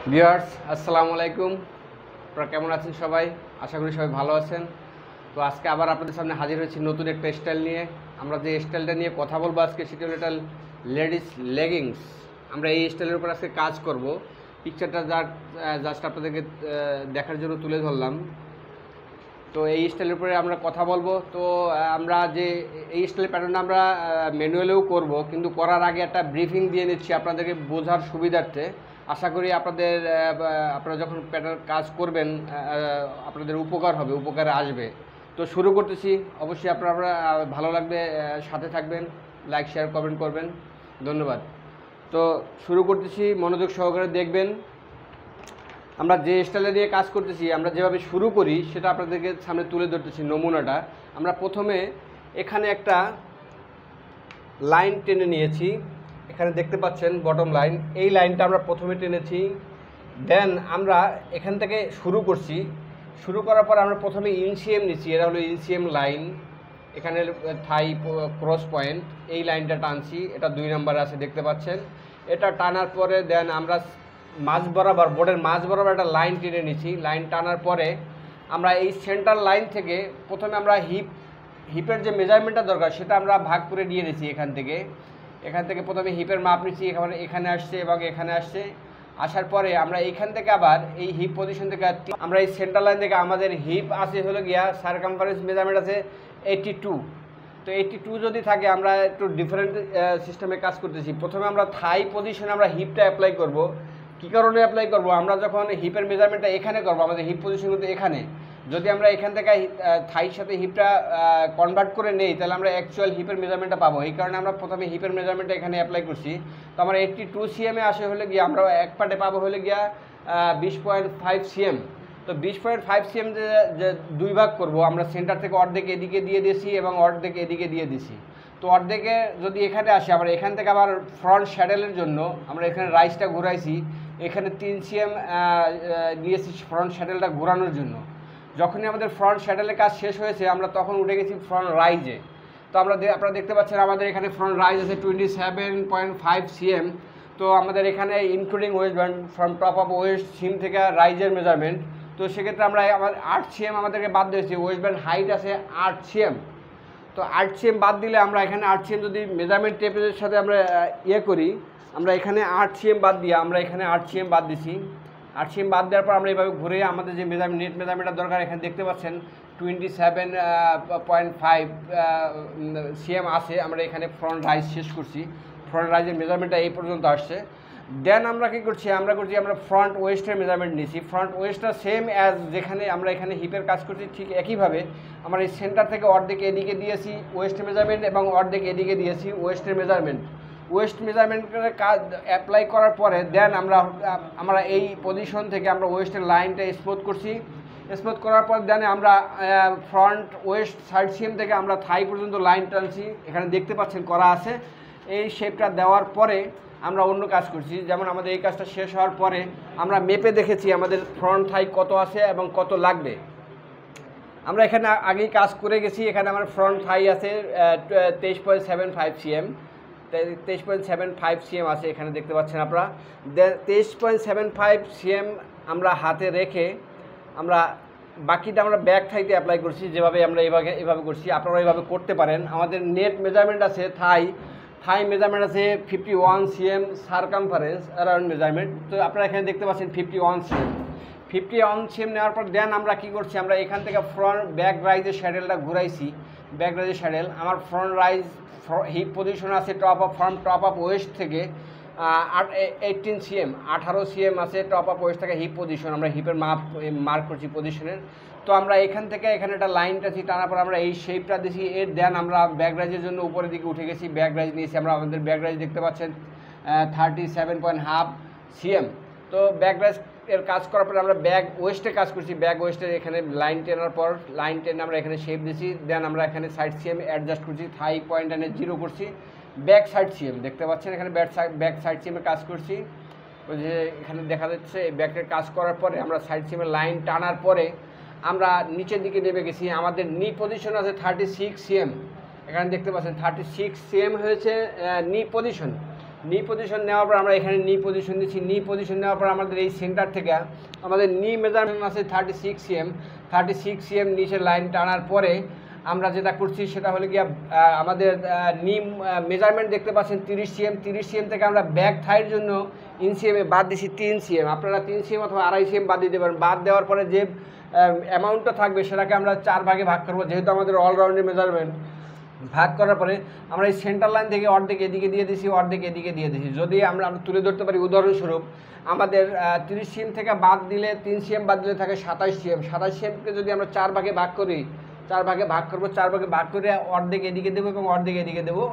Viewers আসসালামু আলাইকুম। আপনারা কেমন আছেন সবাই? আশা করি সবাই ভালো আছেন। তো আজকে আবার আপনাদের সামনে হাজির হয়েছি নতুন একটা স্টাইল নিয়ে। আমরা যে স্টাইলটা নিয়ে কথা বলবো আজকে সেটা হলো একটা লেডিস লেগিংস। আমরা এই স্টাইলের উপর আজকে কাজ করব। পিকচারটা জাস্ট আপনাদেরকে দেখার জন্য তুলে ধরলাম। তো এই স্টাইলের উপরে আমরা কথা বলবো। তো আমরা যে এই স্টাইলের প্যাটার্নটা আমরা ম্যানুয়ালেও করব, কিন্তু করার আগে একটা ব্রিফিং দিয়ে নিচ্ছি আপনাদেরকে বোঝার সুবিধার্থে। আশা করি আপনারা যখন প্যাটার্ন কাজ করবেন আপনাদের উপকার হবে, উপকারে আসবে। তো শুরু করতেছি। অবশ্যই আপনারা ভালো লাগবে, সাথে থাকবেন, লাইক শেয়ার কমেন্ট করবেন। ধন্যবাদ। তো শুরু করতেছি, মনোযোগ সহকারে দেখবেন। আমরা যে স্টাইলে নিয়ে কাজ করতেছি, আমরা যেভাবে শুরু করি সেটা আপনাদেরকে সামনে তুলে ধরতেছি নমুনাটা। আমরা প্রথমে এখানে একটা লাইন টেনে নিয়েছি, এখানে দেখতে পাচ্ছেন বটম লাইন। এই লাইনটা আমরা প্রথমে টেনেছি, দেন আমরা এখান থেকে শুরু করছি। শুরু করার পর আমরা প্রথমে ইনসিএম নিচ্ছি, এটা হলো ইনসিএম লাইন। এখানে থাই ক্রস পয়েন্ট, এই লাইনটা টানছি, এটা 2 নম্বরে আছে দেখতে পাচ্ছেন। এটা টানার পরে দেন আমরা মাঝ বরাবর, বোর্ডের মাঝ বরাবর একটা লাইন টেনে নিচ্ছি। লাইন টানার পরে আমরা এই সেন্টার লাইন থেকে প্রথমে আমরা হিপের যে মেজারমেন্টটা দরকার সেটা আমরা ভাগ করে নিয়ে নিয়েছি। এখান থেকে প্রথমে হিপের মাপ নিচ্ছি, এখানে আসছে এবং এখানে আসছে। আসার পরে আমরা এইখান থেকে আবার এই হিপ পজিশন থেকে আমরা এই সেন্টার লাইন থেকে আমাদের হিপ আছে হলো গিয়া সারকামফারেন্স মেজারমেন্ট আছে 82। তো 82 যদি থাকে, আমরা একটু ডিফারেন্ট সিস্টেমে কাজ করতেছি। প্রথমে আমরা থাই পজিশনে আমরা হিপটা অ্যাপ্লাই করব। কী কারণে অ্যাপ্লাই করব? আমরা যখন হিপের মেজারমেন্টটা এখানে করব, আমাদের হিপ পজিশন কিন্তু এখানে, যদি আমরা এখান থেকে থাইয়ের সাথে হিপটা কনভার্ট করে নেই তাহলে আমরা অ্যাকচুয়াল হিপের মেজারমেন্টটা পাবো। এই কারণে আমরা প্রথমে হিপের মেজারমেন্টটা এখানে অ্যাপ্লাই করছি। তো আমরা 82 সিএমে আসে হলে গিয়ে আমরা এক পার্টে পাবো হলে গিয়া 20.5 সিএম। তো 20.5 সিএম যে 2 ভাগ করব, আমরা সেন্টার থেকে অর্ধেক এদিকে দিয়ে দিয়েছি এবং অর্ধেক এদিকে দিয়ে দিছি। তো অর্ধেকে যদি এখানে আসে, আবার এখান থেকে আবার ফ্রন্ট শ্যাডেলের জন্য আমরা এখানে রাইসটা ঘুরাইছি, এখানে 3 সিএম নিয়েছি ফ্রন্ট শ্যাডেলটা ঘোরানোর জন্য। যখনই আমাদের ফ্রন্ট শ্যাডেলের কাজ শেষ হয়েছে, আমরা তখন উঠে গেছি ফ্রন্ট রাইজে। তো আপনারা দেখতে পাচ্ছেন আমাদের এখানে ফ্রন্ট রাইজ আছে 27.5 সিএম। তো আমাদের এখানে including waist band from top of waist seam থেকে রাইজের মেজারমেন্ট। তো সেক্ষেত্রে আমরা 8 সিএম আমাদেরকে বাদ দিয়েছি। ওয়েস্ট ব্যান্ড হাইট আছে 8 সিএম। তো 8 সিএম বাদ দিলে আমরা এখানে 8 সিএম যদি মেজারমেন্ট টেপের সাথে আমরা করি, আমরা এখানে 8 সিএম বাদ দিয়ে আমরা এখানে 8 সিএম বাদ দিছি। 8 সিএম বাদ দেওয়ার পর আমরা এইভাবে ঘুরে আমাদের যে নেট মেজারমেন্টটা দরকার, এখানে দেখতে পাচ্ছেন 27.5 সিএম আছে। আমরা এখানে ফ্রন্ট রাইজ শেষ করছি, ফ্রন্ট রাইজের মেজারমেন্টটা এই পর্যন্ত আসছে। দেন আমরা কী করছি, আমরা ফ্রন্ট ওয়েস্টের মেজারমেন্ট নিয়েছি। ফ্রন্ট ওয়েস্টটা সেম অ্যাজ যেখানে আমরা এখানে হিপের কাজ করছি, ঠিক একইভাবে আমরা এই সেন্টার থেকে অর্ধেক এদিকে দিয়েছি ওয়েস্টের মেজারমেন্ট এবং অর্ধেক এদিকে দিয়েছি ওয়েস্টের মেজারমেন্ট। ওয়েস্ট মেজারমেন্টের কাজ অ্যাপ্লাই করার পরে দেন আমরা এই পজিশন থেকে আমরা ওয়েস্টের লাইনটা স্মুথ করছি। স্মুথ করার পর দেন আমরা ফ্রন্ট ওয়েস্ট সাইড সিএম থেকে আমরা থাই পর্যন্ত লাইন টানছি, এখানে দেখতে পাচ্ছেন করা আছে। এই শেপটা দেওয়ার পরে আমরা অন্য কাজ করছি। যেমন আমাদের এই কাজটা শেষ হওয়ার পরে আমরা মেপে দেখেছি আমাদের ফ্রন্ট থাই কত আছে এবং কত লাগবে। আমরা এখানে আগেই কাজ করে গেছি। এখানে আমার ফ্রন্ট থাই আছে 23.75 সিএম, 23.75 সিএম আছে, এখানে দেখতে পাচ্ছেন আপনারা। 23.75 সিএম আমরা হাতে রেখে আমরা বাকিটা আমরা ব্যাক থাইতে অ্যাপ্লাই করছি। যেভাবে আমরা এভাবে করছি, আপনারা এইভাবে করতে পারেন। আমাদের নেট মেজারমেন্ট আছে থাই মেজারমেন্ট আছে 51 সিএম সারকামফারেন্স অ্যারাউন্ড মেজারমেন্ট। তো আপনারা এখানে দেখতে পাচ্ছেন 51 সিএম নেওয়ার পর দেন আমরা কী করছি, আমরা এখান থেকে ফ্রন্ট ব্যাক রাইজের শ্যাডেলটা ঘুরাইছি। ব্যাক রাইজের শ্যাডেল আমার ফ্রন্ট রাইজ হিপ পজিশন আছে টপ অফ ওয়েস্ট থেকে 18 সিএম, 18 সিএম আছে টপ অফ ওয়েস্ট থেকে হিপ পজিশন। আমরা হিপের মার্ক করছি পজিশনের। তো আমরা এখান থেকে এখানে একটা লাইন টাছি, টানার পর আমরা এই শেপটা দিছি। দেন আমরা ব্যাক রাইজের জন্য উপরের দিকে উঠে গেছি, ব্যাক রাইজ নিয়েছি। আমাদের ব্যাক রাইজ দেখতে পাচ্ছেন 37.5 সিএম। তো ব্যাক রাইজ এর কাজ করার পরে আমরা ব্যাক ওয়েস্টে কাজ করছি। ব্যাক ওয়েস্টের এখানে লাইন টেনার পর লাইন টেনে আমরা এখানে শেপ দিছি। দেন আমরা এখানে সাইড সিএম অ্যাডজাস্ট করছি, থাই পয়েন্ট এনে 0 করছি। ব্যাক সাইড সিএম দেখতে পাচ্ছেন, এখানে ব্যাক সাইড সিএমে কাজ করছি। ওই যে এখানে দেখা যাচ্ছে এই ব্যাকের কাজ করার পরে আমরা সাইড সিএমের লাইন টানার পরে আমরা নিচের দিকে নেমে গেছি। আমাদের নি পজিশন আছে 36 সিএম, এখানে দেখতে পাচ্ছেন 36 সিএম হয়েছে নি পজিশন। নি পজিশন নেওয়ার পর আমরা এখানে নি পজিশন দিচ্ছি। নি পজিশন নেওয়ার পর আমাদের এই সেন্টার থেকে আমাদের নি মেজারমেন্ট আছে 36 cm। 36 cm নিচে লাইন টানার পরে আমরা যেটা করছি সেটা হলো গিয়া আমাদের নি মেজারমেন্ট দেখতে পাচ্ছেন 30 cm। 30 cm থেকে আমরা ব্যাক থাইয়ের জন্য ইঞ্চিএমে বাদ দিচ্ছি 3 cm। আপনারা 3 cm অথবা 2.5 cm বাদ দিতে পারেন। বাদ দেওয়ার পরে যে অ্যামাউন্টটা থাকবে সেটাকে আমরা 4 ভাগে ভাগ করবো, যেহেতু আমাদের অলরাউন্ডের মেজারমেন্ট। ভাগ করার পরে আমরা এই সেন্টার লাইন থেকে অর্ধেক এদিকে দিয়ে দিছি, অর্ধেক এদিকে দিয়ে দিছি। যদি আমরা তুলে ধরতে পারি, উদাহরণস্বরূপ আমাদের 30 cm থেকে বাদ দিলে 3 cm বাদ দিলে থাকে 27 cm। 27 cmকে যদি আমরা 4 ভাগে ভাগ করি, 4 ভাগে ভাগ করবো, 4 ভাগে ভাগ করে অর্ধেক এদিকে দেবো এবং অর্ধেক এদিকে দেবো।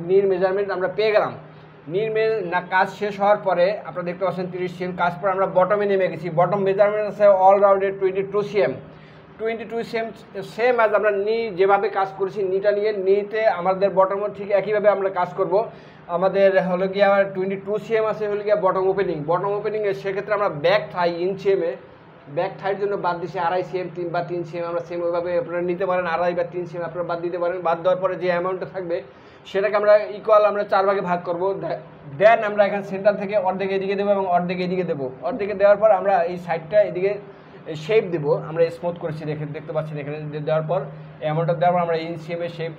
নির মেজারমেন্ট আমরা পেয়ে গেলাম। কাজ শেষ হওয়ার পরে আপনারা দেখতে পাচ্ছেন 30 cm কাজ পর আমরা বটমে নেমে গেছি। বটম মেজারমেন্ট আছে অলরাউন্ডে 22 cm। 22 cm সেম অ্যাজ আমরা নি যেভাবে কাজ করেছি, নিটা নিয়ে নিতে আমাদের বটমও ঠিক একইভাবে আমরা কাজ করব। আমাদের হলো গিয়ে 22 cm আছে হলো গিয়ে বটম ওপেনিং। বটম ওপেনিংয়ে সেক্ষেত্রে আমরা ব্যাক থাই ইঞ্চিএমে, ব্যাক থাইয়ের জন্য বাদ দিচ্ছি 2.5 cm, 3 বা 3 cm। আমরা সেম ওইভাবে আপনারা নিতে পারেন, 2.5 বা 3 cm আপনারা বাদ দিতে পারেন। বাদ দেওয়ার পরে যে অ্যামাউন্টটা থাকবে সেটাকে আমরা ইকুয়াল আমরা 4 ভাগে ভাগ করব। দেন আমরা এখানে সেন্টার থেকে অর্ধেক এদিকে দেবো এবং অর্ধেক এদিকে দেবো। অর্ধেকে দেওয়ার পর আমরা এই সাইডটা এদিকে শেপ দেবো। আমরা স্মুথ করছি, দেখতে পাচ্ছেন এখানে দেওয়ার পর অ্যামাউন্টটা দেওয়ার পর আমরা ইন সিএমের শেপ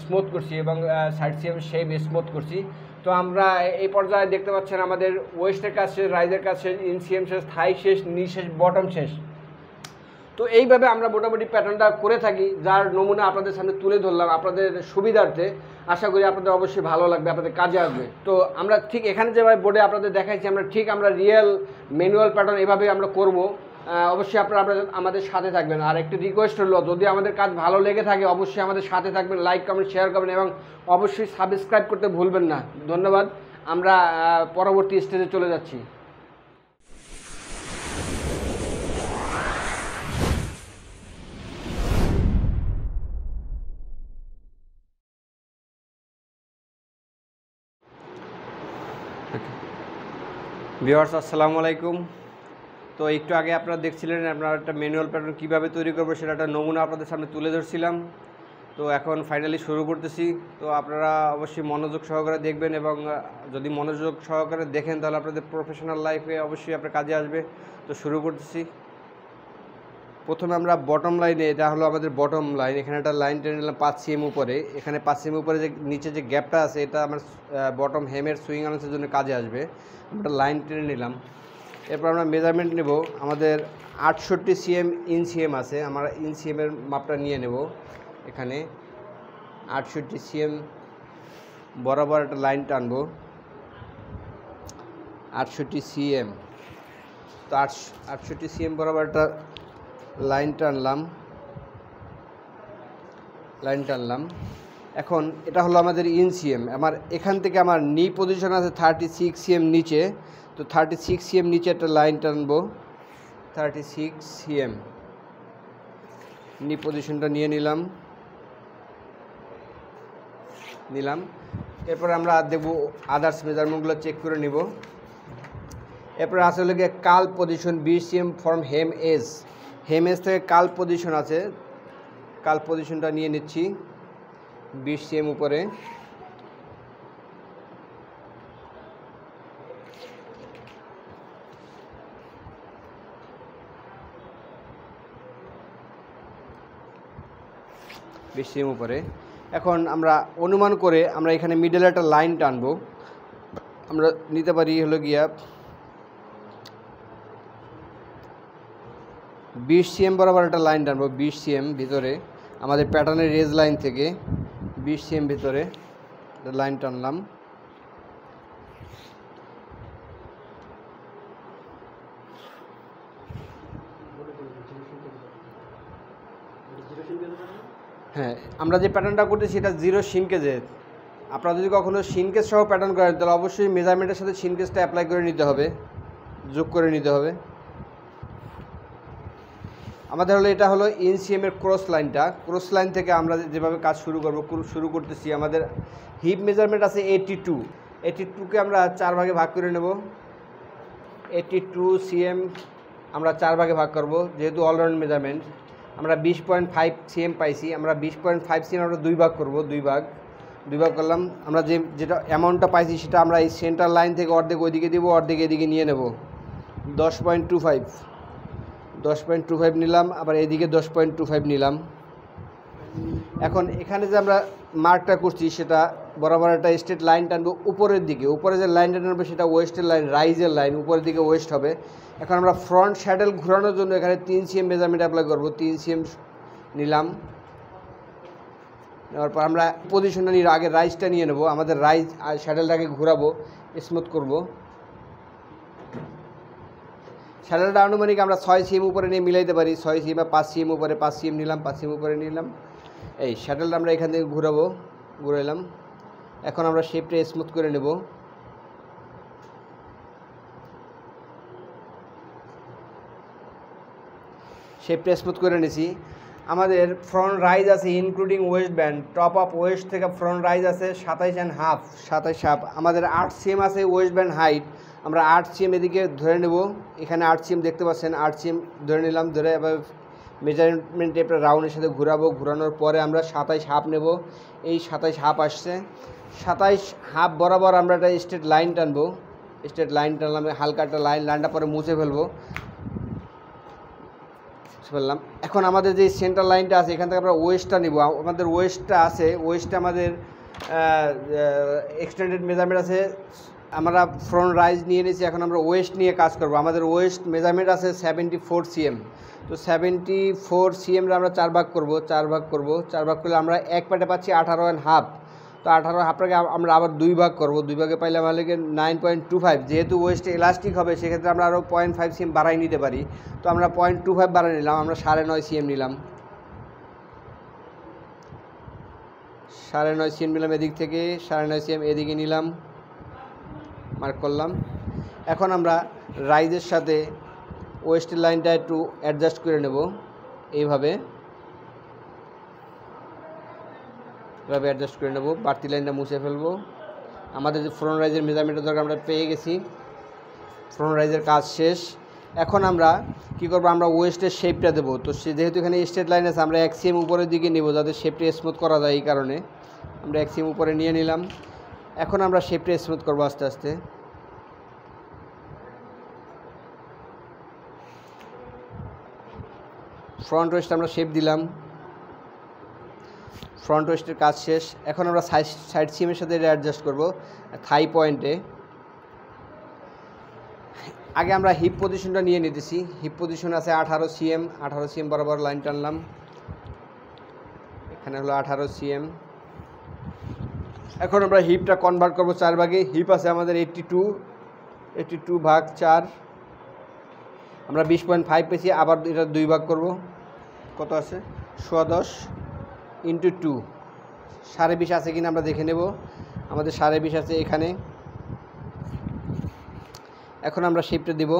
স্মুথ করছি এবং সাইড সিএম শেপ স্মুথ করছি। তো আমরা এই পর্যায়ে দেখতে পাচ্ছেন আমাদের ওয়েস্টের কাজ শেষ, রাইজের কাজ শেষ, ইন সিএম শেষ, থাই শেষ, নি শেষ, বটম শেষ। তো এইভাবে আমরা মোটামুটি প্যাটার্নটা করে থাকি, যার নমুনা আপনাদের সামনে তুলে ধরলাম আপনাদের সুবিধার্থে। আশা করি আপনাদের অবশ্যই ভালো লাগবে, আপনাদের কাজে আসবে। তো আমরা ঠিক এখানে যেভাবে বোর্ডে আপনাদের দেখাইছি, আমরা রিয়েল ম্যানুয়াল প্যাটার্ন এভাবে আমরা করব। অবশ্যই আপনারা আমাদের সাথে থাকবেন। আর একটি রিকোয়েস্ট হলো, যদি আমাদের কাজ ভালো লেগে থাকে অবশ্যই আমাদের সাথে থাকবেন, লাইক কমেন্ট শেয়ার করবেন এবং অবশ্যই সাবস্ক্রাইব করতে ভুলবেন না। ধন্যবাদ। আমরা পরবর্তী স্টেজে চলে যাচ্ছি। ভিউয়ার্স আসসালামু আলাইকুম। তো একটু আগে আপনারা দেখছিলেন আপনারা একটা ম্যানুয়াল প্যাটার্ন কীভাবে তৈরি করবো সেটা একটা নমুনা আপনাদের সামনে তুলে ধরছিলাম। তো এখন ফাইনালি শুরু করতেছি। তো আপনারা অবশ্যই মনোযোগ সহকারে দেখবেন এবং যদি মনোযোগ সহকারে দেখেন তাহলে আপনাদের প্রফেশনাল লাইফে অবশ্যই আপনার কাজে আসবে। তো শুরু করতেছি। প্রথমে আমরা বটম লাইনে, এটা হলো আমাদের বটম লাইন, এখানে একটা লাইন টেনে নিলাম 5 cm উপরে। এখানে 5 cm উপরে যে নিচে যে গ্যাপটা আছে এটা আমার বটম হেমের সুইং আনার্সের জন্য কাজে আসবে। আমরা লাইন টেনে নিলাম। এরপর আমরা মেজারমেন্ট নেব। আমাদের 68 cm ইন সিএম আছে, আমরা ইন সিএমের মাপটা নিয়ে নেব। এখানে 68 cm বরাবর একটা লাইন টানবো। 68 cm, তো 68 cm বরাবর একটা লাইন টানলাম। এখন এটা হলো আমাদের ইন সিএম। আমার এখান থেকে আমার নি পজিশন আছে 36 cm নিচে। তো 36 cm নিচে একটা লাইন টানবো। 36 cm নি পজিশনটা নিয়ে নিলাম। এরপর আমরা দেখব আদার্স মেজারমেন্টগুলো চেক করে নিব। এরপর আসলে গিয়ে কাল position 20 cm from hem edge থেকে কাল পজিশন আছে, কাল পজিশনটা নিয়ে নিচ্ছি 20 cm উপরে। এখন আমরা অনুমান করে আমরা এখানে মিডলে একটা লাইন টানবো। আমরা নিতে পারি হলো গিয়া 20 cm বরাবর একটা লাইন টানবো। 20 cm ভিতরে আমাদের প্যাটার্নের রেজ লাইন থেকে 20 cm ভিতরে লাইন টানলাম। হ্যাঁ, আমরা যে প্যাটার্নটা করতেছি এটা 0 শিনকেজের। আপনারা যদি কখনো শিনকেজ সহ প্যাটার্ন করেন তাহলে অবশ্যই মেজারমেন্টের সাথে শিনকেজটা অ্যাপ্লাই করে নিতে হবে, যোগ করে নিতে হবে। আমাদের হলো এটা হলো ইন সিএমের ক্রস লাইনটা। ক্রস লাইন থেকে আমরা যেভাবে কাজ শুরু করতেছি, আমাদের হিপ মেজারমেন্ট আছে 82। 82কে আমরা 4 ভাগে ভাগ করে নেব। 82 cm আমরা 4 ভাগে ভাগ করব, যেহেতু অলরাউন্ড মেজারমেন্ট। আমরা 20.5 cm পাইছি। আমরা 20.5 cm আমরা 2 ভাগ করব, 2 ভাগ। 2 ভাগ করলাম। আমরা যেটা অ্যামাউন্টটা পাইছি সেটা আমরা এই সেন্টার লাইন থেকে অর্ধেক ওইদিকে দিব, অর্ধেক এদিকে নিয়ে নেব। 10.25 নিলাম, আবার এদিকে 10.25 নিলাম। এখন এখানে যে আমরা মার্কটা করছি সেটা বরাবর একটা স্ট্রেট লাইন টানবো উপরের দিকে। উপরে যে লাইনটা টানবো সেটা ওয়েস্টের লাইন, রাইজের লাইন, উপরের দিকে ওয়েস্ট হবে। এখন আমরা ফ্রন্ট স্যাডেল ঘোরানোর জন্য এখানে 3 cm মেজারমেন্ট অ্যাপ্লাই করবো। 3 cm নিলাম, নেওয়ার পর আমরা পজিশনটা নিয়ে আগে রাইজটা নিয়ে নেবো। আমাদের রাইজ আর স্যাডেলটাকে ঘোরাবো, স্মুথ করব। স্যাডেলটা আনুমানিক আমরা 6 cm উপরে নিয়ে মিলাইতে পারি। 6 cm বা 5 cm উপরে, 5 cm নিলাম, 5 cm উপরে নিলাম। এই স্যাডেলটা আমরা এখান থেকে ঘুরাবো, ঘুরাইলাম। এখন আমরা শেপটা স্মুথ করে নেব। শেপটা স্মুথ করে নিছি। আমাদের ফ্রন্ট রাইজ আছে including waist band, top of West থেকে ফ্রন্ট রাইজ আছে 27.5। আমাদের 8 cm আছে ওয়েস্ট ব্যান্ড হাইট। আমরা 8 cm এদিকে ধরে নেব। এখানে 8 cm দেখতে পাচ্ছেন, 8 cm ধরে নিলাম। ধরে এবার মেজারমেন্ট টেপটা রাউন্ডের সাথে ঘুরাবো। ঘুরানোর পরে আমরা 27.5 নেব। এই 27.5 আসছে। 27.5 বরাবর আমরা একটা স্ট্রেট লাইন টানবো। স্ট্রেট লাইন টানলাম, হালকা একটা লাইনটা পরে মুছে ফেলবো। ফেললাম। এখন আমাদের যে সেন্টার লাইনটা আছে এখান থেকে আমরা ওয়েস্টটা নিব। আমাদের ওয়েস্টটা আছে, ওয়েস্টটা আমাদের এক্সটেন্ডেড মেজারমেন্ট আছে। আমরা ফ্রন্ট রাইজ নিয়ে নিয়েছি, এখন আমরা ওয়েস্ট নিয়ে কাজ করব। আমাদের ওয়েস্ট মেজারমেন্ট আছে 74 cm। তো 74 cm আমরা 4 ভাগ করব। 4 ভাগ করলে আমরা এক পাটে পাচ্ছি 18.5। তো 18.5টাকে আমরা আবার 2 ভাগ করব। 2 ভাগে পাইলে আমাদের 9.25। যেহেতু ওয়েস্ট ইলাস্টিক হবে সেক্ষেত্রে আমরা আরও 0.5 cm বাড়াই নিতে পারি। তো আমরা 0.25 বাড়াই নিলাম। আমরা 9.5 cm নিলাম। 9.5 cm নিলাম এদিক থেকে, 9.5 cm এদিকে নিলাম, মার্ক করলাম। এখন আমরা রাইজের সাথে ওয়েস্টের লাইনটা একটু অ্যাডজাস্ট করে নেব। এইভাবে অ্যাডজাস্ট করে নেব। বাড়তি লাইনটা মুছে ফেলবো। আমাদের যে ফ্রন্ট রাইজের মেজারমেন্টের দরকার আমরা পেয়ে গেছি। ফ্রন্ট রাইজের কাজ শেষ। এখন আমরা কি করব, আমরা ওয়েস্টের শেপটা দেবো। তো যেহেতু এখানে স্ট্রেট লাইন আছে আমরা 1 cm উপরের দিকে নেব যাতে শেপটা স্মুথ করা যায়। এই কারণে আমরা 1 cm উপরে নিয়ে নিলাম। এখন আমরা শেপটা স্মুথ করবো আস্তে আস্তে। ফ্রন্ট ওয়েস্ট আমরা শেপ দিলাম। ফ্রন্ট ওয়েস্টের কাজ শেষ। এখন আমরা সাইড সিমের সাথে এটা অ্যাডজাস্ট করবো থাই পয়েন্টে। আগে আমরা হিপ পজিশনটা নিয়ে নিতেছি। হিপ পজিশন আছে 18 cm। 18 cm বরাবর লাইন টানলাম। এখানে হলো 18 cm। এখন আমরা হিপটা কনভার্ট করবো 4 ভাগে। হিপ আছে আমাদের 82 ভাগ 4। আমরা 20.5 পেয়েছি। আবার এটা 2 ভাগ করব। কত আছে? 10 × 2 20.5 আছে কিনা আমরা দেখে নেব। আমাদের 20.5 আছে এখানে। এখন আমরা শেপটা দিব।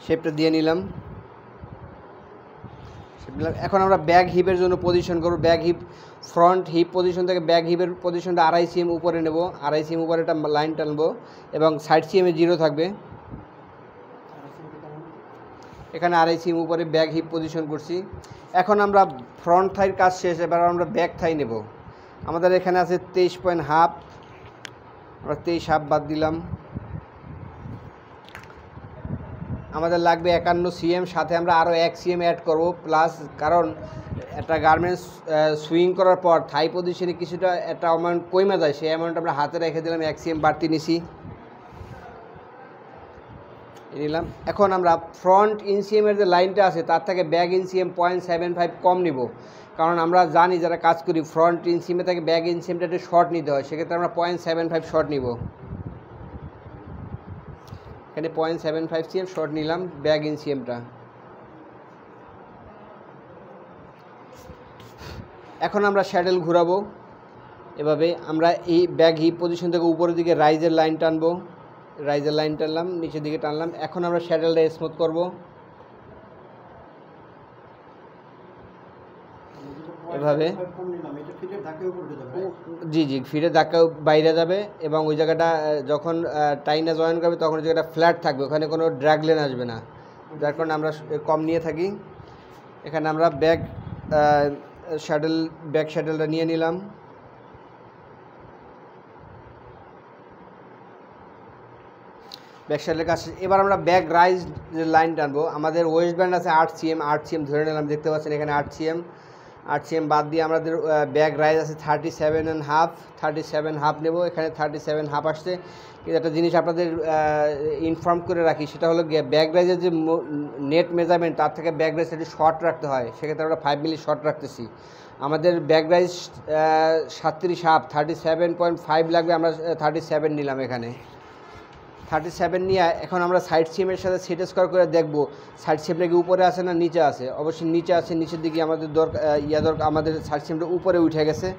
শেপটা দিয়ে নিলাম। এখন আমরা ব্যাক হিপের জন্য পজিশন করব। Back hip front hip position থেকে ব্যাক হিপের পজিশনটা 2.5 cm উপরে নেব। 2.5 cm উপরে একটা লাইন টানবো এবং সাইড সিএমে 0 থাকবে। এখানে 2.5 cm উপরে ব্যাক হিপ পজিশন করছি। এখন আমরা ফ্রন্ট থাইয়ের কাজ শেষ। এবার আমরা ব্যাক থাই নেব। আমাদের এখানে আছে 23.5। আমরা 23.5 বাদ দিলাম। আমাদের লাগবে 51 cm। সাথে আমরা আরও 1 cm অ্যাড করব প্লাস, কারণ একটা গার্মেন্টস সুইং করার পর থাই পজিশনে কিছুটা একটা অ্যামাউন্ট কমে যায়। সেই অ্যামাউন্ট আমরা হাতে রেখে দিলাম। 1 cm বাড়তি নিছি নিলাম। এখন আমরা ফ্রন্ট ইনসিএমের যে লাইনটা আছে তার থেকে ব্যাক ইনসিএম 0.75 কম নিব, কারণ আমরা জানি যারা কাজ করি ফ্রন্ট ইনসিএমে থেকে ব্যাক ইনসিএমটা একটু শর্ট নিতে হয়। সেক্ষেত্রে আমরা 0.75 শর্ট নিব। এখানে 0.75 cm শর্ট নিলাম ব্যাক ইনসিএমটা। এখন আমরা স্যাডেল ঘুরাবো এভাবে। আমরা এই ব্যাক হিপ পজিশন থেকে উপরের দিকে রাইজের লাইন টানবো। রাইজের লাইন টানলাম, নিচের দিকে টানলাম। এখন আমরা স্যাডেলটা স্মুথ করব এভাবে। জি জি, ফিরে ধাক্কা বাইরে যাবে এবং ওই জায়গাটা যখন টাইনা জয়েন করবে তখন ওই জায়গাটা ফ্ল্যাট থাকবে, ওখানে কোনো ড্র্যাগলেন আসবে না, যার কারণে আমরা কম নিয়ে থাকি। এখানে আমরা ব্যাক শ্যাডেলটা নিয়ে নিলাম। ব্যাক শ্যাডেলের কাছে এবার আমরা ব্যাক রাইজ লাইন টানবো। আমাদের ওয়েস্ট ব্যান্ড আছে 8 cm, 8 cm ধরে নিলাম, দেখতে পাচ্ছেন এখানে 8 cm বাদ দিয়ে আমাদের ব্যাক রাইজ আছে 37.5 নেব। এখানে 37.5 আসছে। কিন্তু একটা জিনিস আপনাদের ইনফর্ম করে রাখি, সেটা হলো ব্যাক রাইজের যে নেট মেজারমেন্ট তার থেকে ব্যাক রাইজ একটু শর্ট রাখতে হয়, সেক্ষেত্রে আমরা 5 মিলি শর্ট রাখতেছি। আমাদের ব্যাক রাইজ 37.5 লাগবে, আমরা 37 নিলাম। এখানে 37 নিয়ে এখন আমরা সাইড সিএমের সাথে সেট স্কোয়ার করে দেখবো সাইড সিএমটা কি উপরে আছে না নিচে আছে। অবশ্যই নিচে আছে, নিচের দিকে আমাদের দরকার আমাদের সাইড সিএমটা উপরে উঠে গেছে।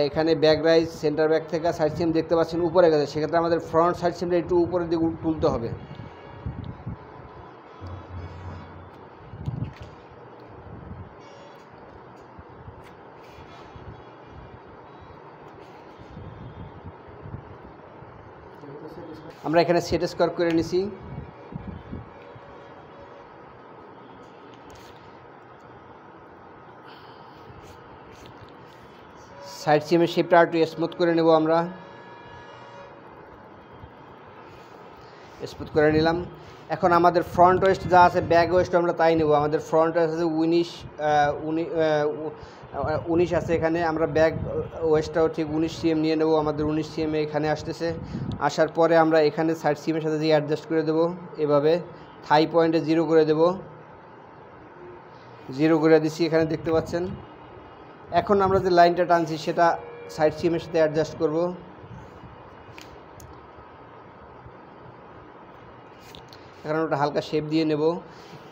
এখানে ব্যাক রাইজ সেন্টার ব্যাক থেকে সাইড সিএম দেখতে পাচ্ছেন উপরে গেছে, সেক্ষেত্রে আমাদের ফ্রন্ট সাইড সিএমটা একটু উপরের দিকে তুলতে হবে। আমরা এখানে সেট স্কোয়ার করে নিছি। সাইড সিএমের শেপটা একটু স্মুথ করে নেব, আমরা স্মুথ করে নিলাম। এখন আমাদের ফ্রন্ট ওয়েস্ট যা আছে ব্যাক ওয়েস্ট আমরা তাই নেব। আমাদের ফ্রন্ট ওয়েস্ট আছে 19 আছে, এখানে আমরা ব্যাক ওয়েস্টটাও ঠিক 19 cm নিয়ে নেব। আমাদের 19 cm এখানে আসতেছে। আসার পরে আমরা এখানে সাইড সিএমের সাথে দিয়ে অ্যাডজাস্ট করে দেবো। এভাবে থাই পয়েন্টে 0 করে দেব, 0 করে দিচ্ছি, এখানে দেখতে পাচ্ছেন। এখন আমরা যে লাইনটা টানছি সেটা সাইড সিএমের সাথে অ্যাডজাস্ট করব। এখন ওটা হালকা শেপ দিয়ে নেব।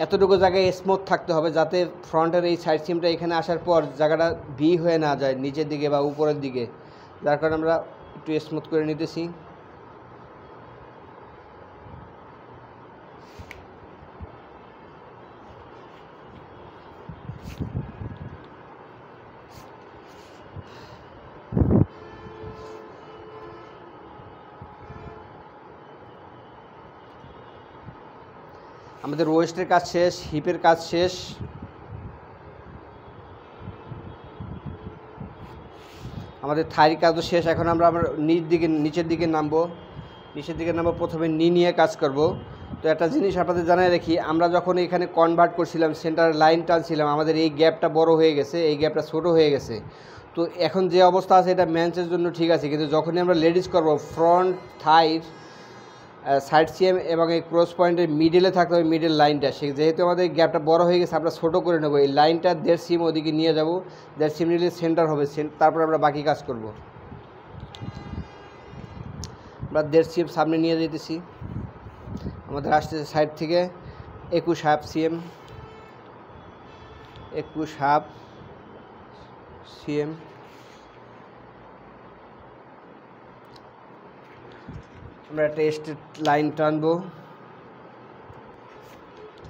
এতটুকু জায়গায় স্মুথ থাকতে হবে যাতে ফ্রন্টের এই সাইড সিমটা এখানে আসার পর জায়গাটা ভি হয়ে না যায় নিচের দিকে বা উপরের দিকে, যার কারণে আমরা একটু স্মুথ করে নিতেছি। আমাদের ওয়েস্টের কাজ শেষ, হিপের কাজ শেষ। আমাদের থাইয়ের কাজও শেষ। এখন আমরা নিচের দিকে নামবো। প্রথমে নিয়ে কাজ করব। তো একটা জিনিস আপনাদের জানাই রাখি, আমরা যখন এখানে কনভার্ট করছিলাম সেন্টার লাইন টানছিলাম, আমাদের এই গ্যাপটা বড় হয়ে গেছে, এই গ্যাপটা ছোট হয়ে গেছে। তো এখন যে অবস্থা আছে এটা ম্যান্সের জন্য ঠিক আছে, কিন্তু যখনই আমরা লেডিস করব ফ্রন্ট থাইর সাইড সিএম এবং এই ক্রস পয়েন্টের মিডলে থাকতে হবে মিডল লাইনটা। যেহেতু আমাদের গ্যাপটা বড় হয়ে গেছে আমরা ছোটো করে নেবো। এই লাইনটা 1.5 cm ওদিকে নিয়ে যাব, 1.5 cm নিলে সেন্টার হবে, তারপর আমরা বাকি কাজ করব। আমরা 1.5 cm সামনে নিয়ে যেতেছি। আমাদের আসতেছে সাইড থেকে 21.5 cm, 21.5 cm। আমরা একটা স্ট্রেট লাইন টানবো।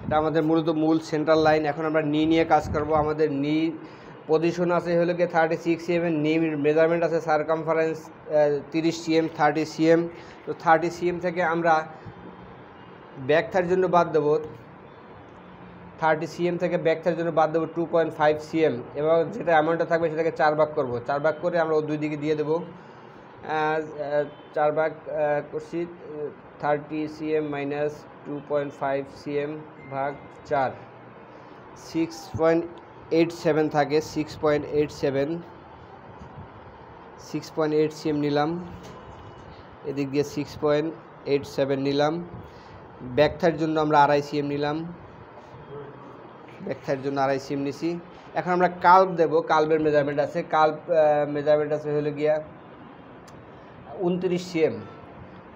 এটা আমাদের মূলত মূল সেন্ট্রাল লাইন। এখন আমরা নিয়ে কাজ করব। আমাদের পজিশন আছে হলো গিয়ে 36 cm, মেজারমেন্ট আছে সারকামফারেন্স 30 cm, 30 cm। তো 30 cm থেকে আমরা ব্যাক থাইয়ের জন্য বাদ দেবো 30 cm থেকে ব্যাক থাইয়ের জন্য বাদ দেবো 2.5 cm, এবং যেটা অ্যামাউন্টটা থাকবে সেটাকে 4 ভাগ করব। 4 ভাগ করে আমরা দুই দিকে দিয়ে দেবো। 4 ভাগ করছি 30 cm মাইনাস 2.5 cm ভাগ 4, 6.87 থাকে। 6.8 cm নিলাম, এদিক দিয়ে 6.87 নিলাম। ব্যাক থাইয়ের জন্য আমরা 2.5 cm নিলাম, ব্যাক থাইয়ের জন্য 2.5 cm নিছি। এখন আমরা কাল্ভ দেবো। কাল্ভের মেজারমেন্ট আছে, হলো গিয়া 29 cm।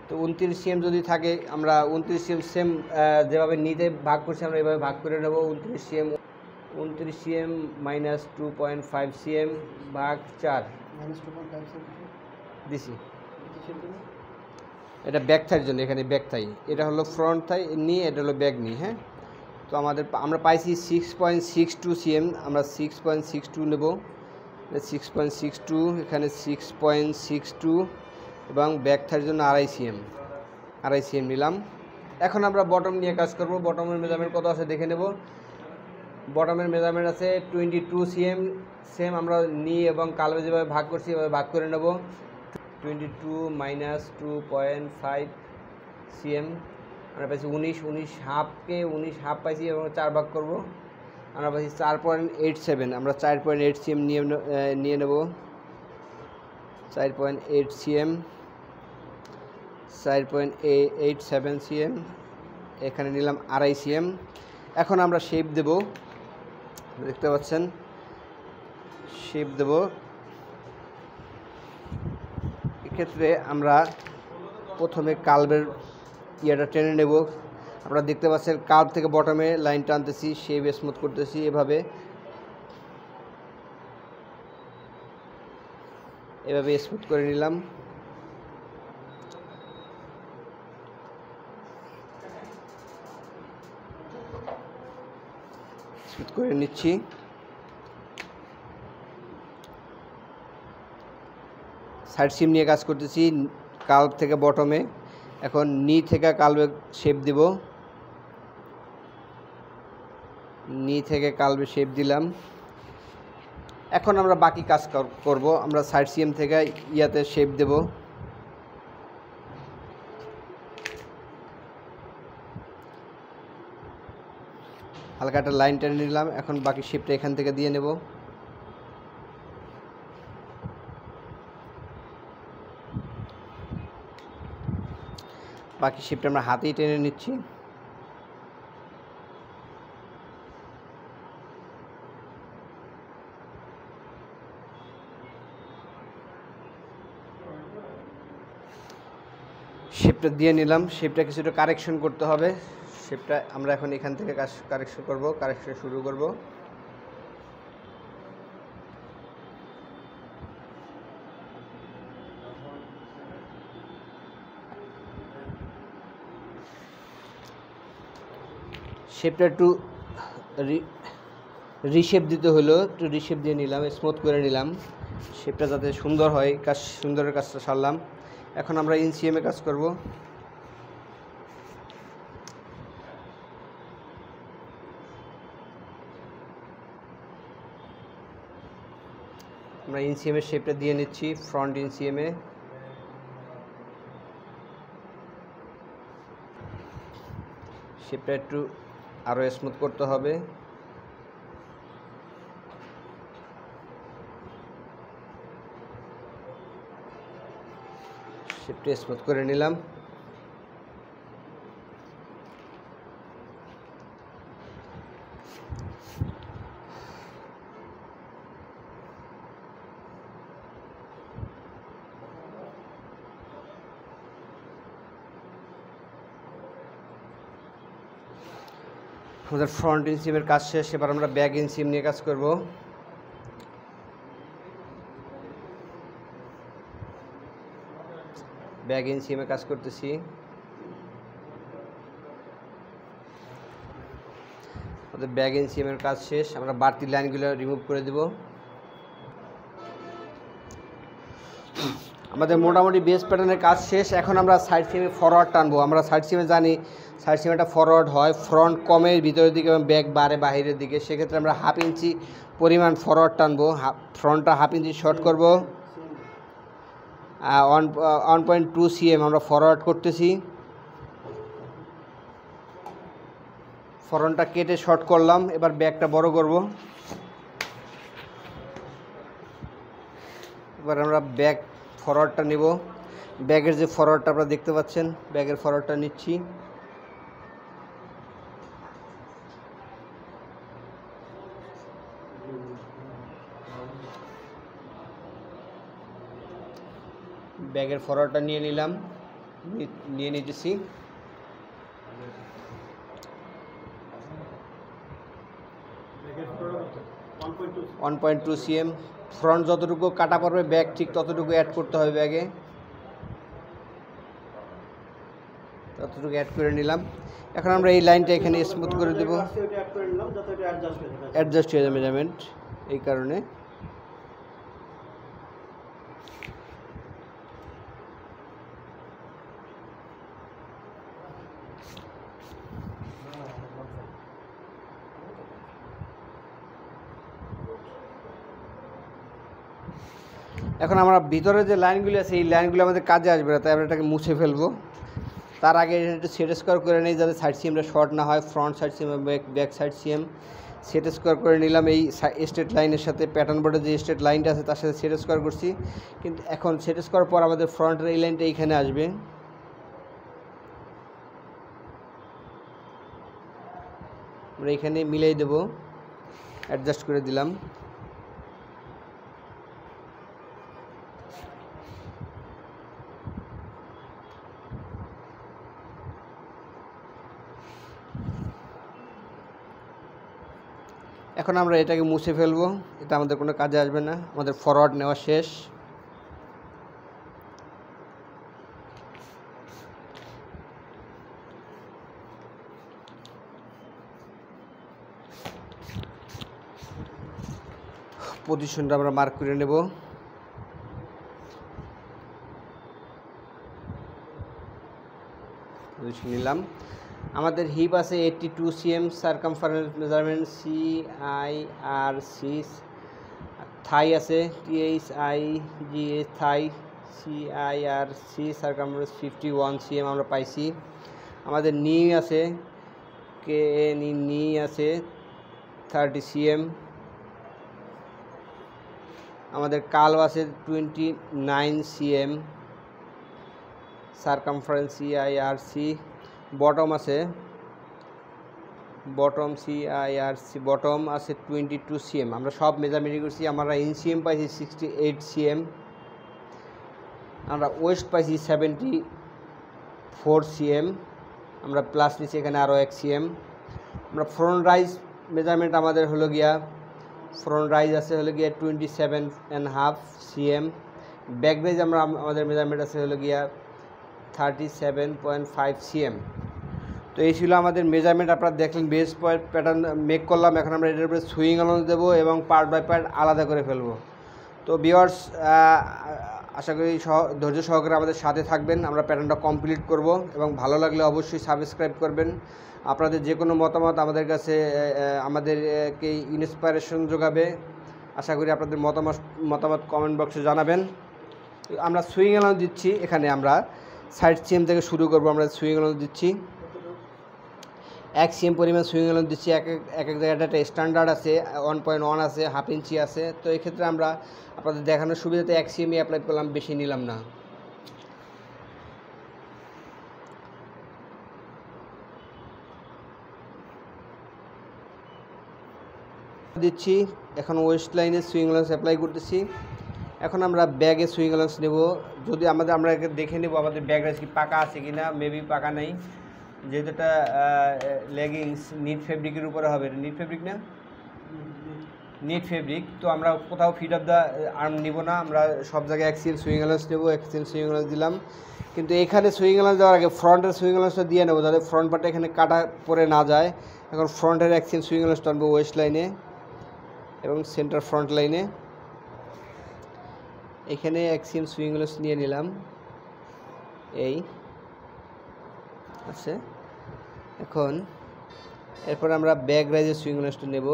তো 29 cm যদি থাকে আমরা 29 cm সেম যেভাবে নিতে ভাগ করছি আমরা এভাবে ভাগ করে নেব। 29 cm মাইনাস 2.5 cm ভাগ 4 দিছি। এটা ব্যাক থাইয়ের জন্য, এখানে ব্যাক থাই, এটা হলো ফ্রন্ট থাই নিয়ে, এটা হলো ব্যাক নিয়ে। হ্যাঁ, তো আমরা পাইছি 6.62 cm। আমরা 6.62 নেব, 6.62, এখানে 6.62 এবং ব্যাক থাইয়ের জন্য 2.5 cm নিলাম। এখন আমরা বটম নিয়ে কাজ করব। বটমের মেজারমেন্ট কত আছে দেখে নেব। বটমের মেজারমেন্ট আছে 22 সিএম, সেম আমরা নি এবং কালবে যেভাবে ভাগ করছি এভাবে ভাগ করে নেব। 22 মাইনাস 2.5 সিএম আমরা পাইছি 19 হাফকে 19 হাফ পাইছি এবং 4 ভাগ করব, আমরা পাইছি 4.87। আমরা 4.8 সিএম নিয়ে নেব। 4.8 সিএম, 4.87 সিএম, এখানে নিলাম 2.5 সিএম। এখন আমরা শেপ দেব, দেখতে পাচ্ছেন শেপ দেব। এক্ষেত্রে আমরা প্রথমে কার্ভের ইয়েটা টেনে নেব। আপনারা দেখতে পাচ্ছেন কার্ভ থেকে বটমে লাইন টানতেছি, শেপ স্মুথ করতেছি এভাবে স্মুথ করে নিলাম। স্মুথ করে নিচ্ছি। সাইড সিম নিয়ে কাজ করতেছি কার্ভ থেকে বটমে। এখন নি থেকে কার্ভে শেপ দিব, নি থেকে কার্ভে শেপ দিলাম। এখন আমরা বাকি কাজ করব। আমরা সাইড সিএম থেকে ইয়াতে শেপ দেব। হালকা একটা লাইন টেনে নিলাম। এখন বাকি শেপটা এখান থেকে দিয়ে নেব। বাকি শেপটা আমরা হাতেই টেনে নিচ্ছি। শেপটা দিয়ে নিলাম। শেপটা কিছুটা কারেকশন করতে হবে। শেপটা আমরা এখন এখান থেকে কারেকশন করব, কারেকশন শুরু করব। শেপটা একটু রিশেপ দিতে হলো, একটু রিশেপ দিয়ে নিলাম, স্মুথ করে নিলাম। শেপটা যাতে সুন্দর হয়, সুন্দরের কাজটা সারলাম। এখন আমরা ইনসিএমে কাজ করব। আমরা ইনসিএমের শেপটা দিয়ে নিচ্ছি ফ্রন্ট ইনসিএমে। শেপটা একটু আরও স্মুথ করতে হবে। শেপটা স্মুথ করে নিলাম। আমাদের ফ্রন্ট ইনসিমের কাজ শেষ। এবার আমরা ব্যাক ইনসিম নিয়ে কাজ করব। ব্যাক ইনসিমে কাজ করতেছি। আমাদের ব্যাক ইনসিমের কাজ শেষ। আমরা বাড়তি লাইনগুলো রিমুভ করে দেব। আমাদের মোটামুটি বেস প্যাটার্নের কাজ শেষ। এখন আমরা সাইড সিমে ফরওয়ার্ড টানবো। আমরা সাইড সিমে জানি সাইড সিমেটা ফরওয়ার্ড হয়, ফ্রন্ট কমের ভিতরের দিকে এবং ব্যাক বারে বাহিরের দিকে। সেক্ষেত্রে আমরা 1/2 ইঞ্চি পরিমাণ ফরওয়ার্ড টানবো। ফ্রন্টটা 1/2 ইঞ্চি শর্ট করব। 1.2 সিএম আমরা ফরওয়ার্ড করতেছি। ফ্রন্টটা কেটে শর্ট করলাম। এবার ব্যাকটা বড় করব। এবার আমরা ব্যাক ফরওয়ার্ডটা নেব। ব্যাগের যে ফরওয়ার্ডটা আপনারা দেখতে পাচ্ছেন, ব্যাগের ফরওয়ার্ডটা নিচ্ছি। ব্যাগের ফরওয়ার্ডটা নিয়ে নিলাম, নিয়ে নিতেছি। 1.2 সিএম। ফ্রন্ট যতটুকু কাটা পড়বে ব্যাগ ঠিক ততটুকু অ্যাড করতে হবে ব্যাগে, ততটুকু অ্যাড করে নিলাম। এখন আমরা এই লাইনটা এখানে স্মুথ করে দেব, অ্যাডজাস্ট হয়ে যাবে মেজারমেন্ট এই কারণে। এখন আমরা ভিতরে যে লাইনগুলি আছে এই লাইনগুলো আমাদের কাজে আসবে না, তাই আমরা এটাকে মুছে ফেলবো। তার আগে একটু সেট স্কোয়ার করে নিই যাতে সাইড সিএমটা শর্ট না হয়, ফ্রন্ট সাইড সিএম এবং back side CM set square করে নিলাম। এই স্ট্রেট লাইনের সাথে প্যাটার্ন বোর্ডের যে স্ট্রেট লাইনটা আছে তার সাথে সেট স্কোয়ার করছি। কিন্তু এখন সেট স্কোয়ার পর আমাদের ফ্রন্টের এই লাইনটা এইখানে আসবে। আমরা এখানে মিলাই দেব, অ্যাডজাস্ট করে দিলাম। এখন আমরা এটাকে মুছে ফেলবো, এটা আমাদের কোনো কাজে আসবে না, আমাদের ফরওয়ার্ড নেওয়া শেষ। পজিশনটা আমরা মার্ক করে নেব। পজিশন নিলাম। আমাদের হিপ আছে 82 cm, সারকামফারেন্স মেজারমেন্ট CIRC, থাই আছে THIGH থাই, CIRC সারকামফারেন্স 51 cm আমরা পাইছি। আমাদের নি আছে নি আছে 30 cm। আমাদের কালভ আছে 29 cm, সারকামফারেন্স CIRC। বটম আছে বটম আছে 22 cm। আমরা সব মেজারমেন্ট করছি। আমরা ইনসিএম পাইছি 68 cm। আমরা ওয়েস্ট পাইছি 74 cm। আমরা প্লাস নিচ্ছি এখানে আরও 1 cm। আমরা ফ্রন্ট রাইজ মেজারমেন্ট আমাদের হলো গিয়া ফ্রন্ট রাইজ আছে হলো গিয়া 27.5 cm। ব্যাক রাইজ আমাদের মেজারমেন্ট আছে হলো গিয়া 37.5 cm। তো এই ছিল আমাদের মেজারমেন্ট। আপনারা দেখলেন বেস পয়েন্ট প্যাটার্ন মেক করলাম। এখন আমরা এটার উপরে সুইং অ্যালাউন্স দেবো এবং পার্ট বাই পার্ট আলাদা করে ফেলবো। তো ভিউয়ার্স, আশা করি ধৈর্য সহকারে আমাদের সাথে থাকবেন। আমরা প্যাটার্নটা কমপ্লিট করব এবং ভালো লাগলে অবশ্যই সাবস্ক্রাইব করবেন। আপনাদের যে কোনো মতামত আমাদের কাছে আমাদেরকে ইন্সপিরেশন যোগাবে। আশা করি আপনাদের মতামত কমেন্ট বক্সে জানাবেন। আমরা সুইং অ্যালাউন্স দিচ্ছি। এখানে আমরা সাইড সিএম থেকে শুরু করব। আমরা সুইং অ্যালাউন্স দিচ্ছি 1 cm পরিমাণ সুইং অ্যালাউন্স দিচ্ছি। এক এক জায়গাটা একটা স্ট্যান্ডার্ড আছে, 1.1 আছে, হাফ ইঞ্চি আছে। তো এই ক্ষেত্রে আমরা আপনাদের দেখানোর সুবিধাতে 1 cm অ্যাপ্লাই করলাম, বেশি নিলাম না। দিচ্ছি এখন ওয়েস্ট লাইনে সুইং অ্যালাউন্স অ্যাপ্লাই করতেছি। এখন আমরা ব্যাগে সুইং অ্যালাউন্স নেব। যদি আমরা দেখে নেব আমাদের ব্যাগ রাইজ কি পাকা আছে কি না। মেবি পাকা নেই, যেহেতু এটা লেগিংস নিট ফেব্রিকের উপরে হবে। নিট ফেব্রিক না, নিট ফেব্রিক। তো আমরা কোথাও ফিট অফ দ্য আর্ম নিব না, আমরা সব জায়গায় 1 cm সুইং অ্যালাউন্স নেব। 1 cm সুইং অ্যালাউন্স দিলাম। কিন্তু এখানে সুইং অ্যালাউন্স দেওয়ার আগে ফ্রন্টের সুইং অ্যালাউন্সটা দিয়ে নেব, যাতে ফ্রন্ট পার্টটা এখানে কাটা পরে না যায়। এখন ফ্রন্টের 1 cm সুইং অ্যালাউন্স টানবো ওয়েস্ট লাইনে এবং সেন্টার ফ্রন্ট লাইনে। এখানে 1 cm সুইং অ্যালাউন্স নিয়ে নিলাম, এই আছে। এখন এরপর আমরা ব্যাক রাইজের সুইং অ্যালাউন্সটা নেব।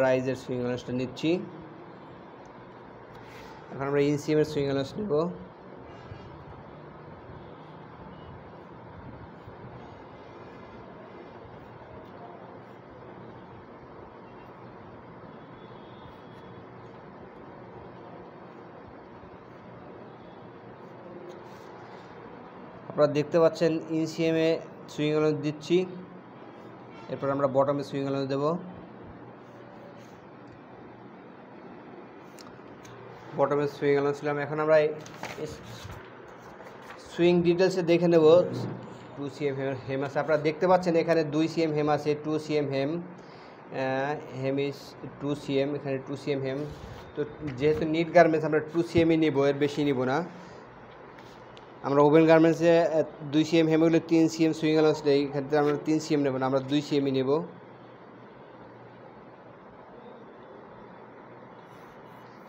রাইজের সুইং অ্যালাউন্সটা নিচ্ছি। এখন আমরা ইনসিএমের সুইং অ্যালাউন্স নেব। আপনারা দেখতে পাচ্ছেন ইনসিএমে সুইং অ্যালাউন্স দিচ্ছি। এরপর আমরা বটমে সুইং অ্যালাউন্স দেব। বটমে সুইং অ্যালাউন্স দিলাম। এখন আমরা সুইং ডিটেলসে দেখে নেব। 2 cm হেম আছে, আপনারা দেখতে পাচ্ছেন এখানে 2 cm হেম আছে। 2 cm হেম ইজ 2 cm, এখানে 2 cm হেম। তো যেহেতু নিট গার্মেন্টস আমরা 2 cmই নিব, এর বেশি নিব না। আমরা ওভেন গার্মেন্টসে 2 cm হেমে হলে 3 cm সুইং অ্যালাউন্স নেই, এক্ষেত্রে আমরা 3 cm নেব না, আমরা 2 cmই নেব।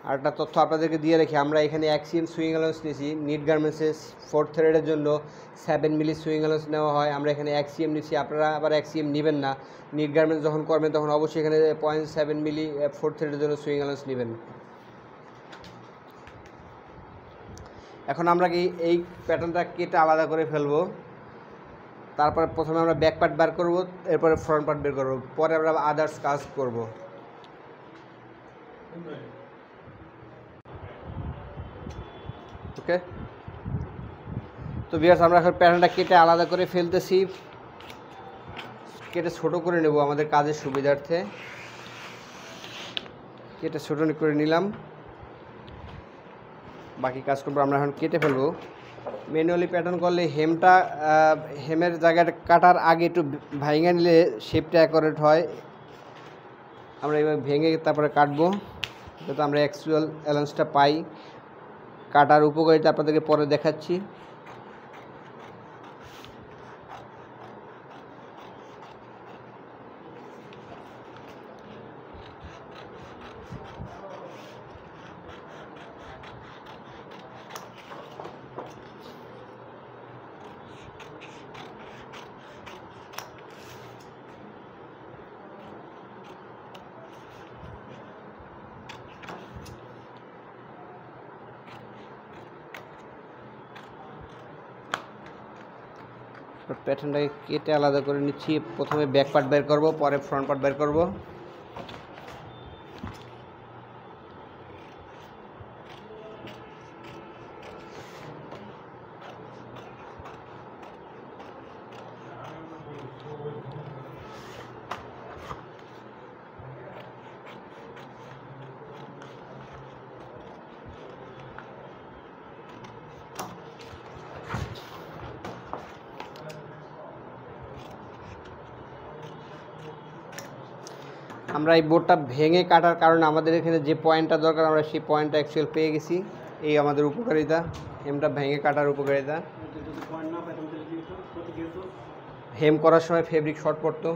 আর একটা তথ্য আপনাদেরকে দিয়ে রাখি, আমরা এখানে এক্সিএম সুইং অ্যালাউন্স নিয়েছি। নিট গার্মেন্টসে 4th থ্রেডের জন্য 7 মিলি সুইং অ্যালাউন্স নেওয়া হয়, আমরা এখানে এক্সিএম নিচ্ছি। আপনারা আবার এক্সিএম নেবেন না, নিট গার্মেন্টস যখন করবেন তখন অবশ্যই এখানে 0.7 মিলি 4th থ্রেডের জন্য সুইং অ্যালাউন্স নেবেন। এখন আমরা কি এই প্যাটার্নটা কেটে আলাদা করে ফেলবো। তারপরে প্রথমে আমরা ব্যাক পার্ট বের করব, এরপরে ফ্রন্ট পার্ট বের করব, পরে আমরা আদার্স কাজ করব। ওকে, তো ভিউয়ার্স আমরা এখন প্যাটার্নটা কেটে আলাদা করে ফেলতেছি, কেটে ছোট করে নেব আমাদের কাজের সুবিধার্থে। কেটে ছোট করে নিলাম, বাকি কাজ করবো আমরা এখন কেটে ফেলবো। ম্যানুয়ালি প্যাটার্ন করলে হেমের জায়গাটা কাটার আগে একটু ভেঙে নিলে শেপটা অ্যাকুরেট হয়। আমরা এবার ভেঙে তারপরে কাটবো, যাতে আমরা অ্যাকচুয়াল অ্যালাউন্সটা পাই। কাটার উপকারিতা আপনাদেরকে পরে দেখাচ্ছি। প্যাটার্নটাকে কেটে আলাদা করে নিচ্ছি। প্রথমে ব্যাক পার্ট বের করব, পরে ফ্রন্ট পার্ট বের করব। আমরা এই বোর্ডটা ভেঙে কাটার কারণে আমাদের এখানে যে পয়েন্টটা দরকার আমরা সেই পয়েন্টটা অ্যাকচুয়াল পেয়ে গেছি। এই আমাদের উপকারিতা, হেমটা ভেঙে কাটার উপকারিতা। হেম করার সময় ফেব্রিক শর্ট পড়তো।